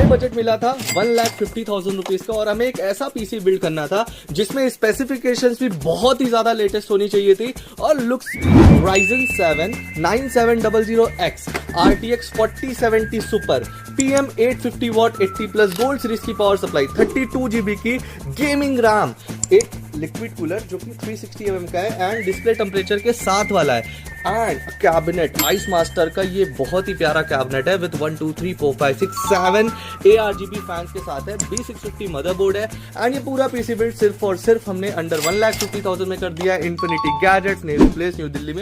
हमें बजट मिला था 1,50,000 रुपीज का और हमें एक ऐसा पीसी बिल्ड करना था जिसमें स्पेसिफिकेशंस भी बहुत ही ज्यादा लेटेस्ट होनी चाहिए थी और looks Ryzen 7 9700X RTX 4070 super PM 850 what 80 plus gold series की पावर सप्लाई 32 GB की गेमिंग रैम, एक लिक्विड कूलर जो कि 360 mm का है एंड डिस्प्ले टेम्परेचर के साथ वाला है एंड कैबिनेट आइस मास्टर का ये बहुत ही प्यारा कैबिनेट है विद 1 2 3 4 5 6 7 ARGB फैंस के साथ है। B650 मदरबोर्ड है एंड ये पूरा पीसी बिल्ड सिर्फ और सिर्फ हमने अंडर 1,50,000 में कर दिया है। Infinity gadgets, Nehru place, new Delhi में।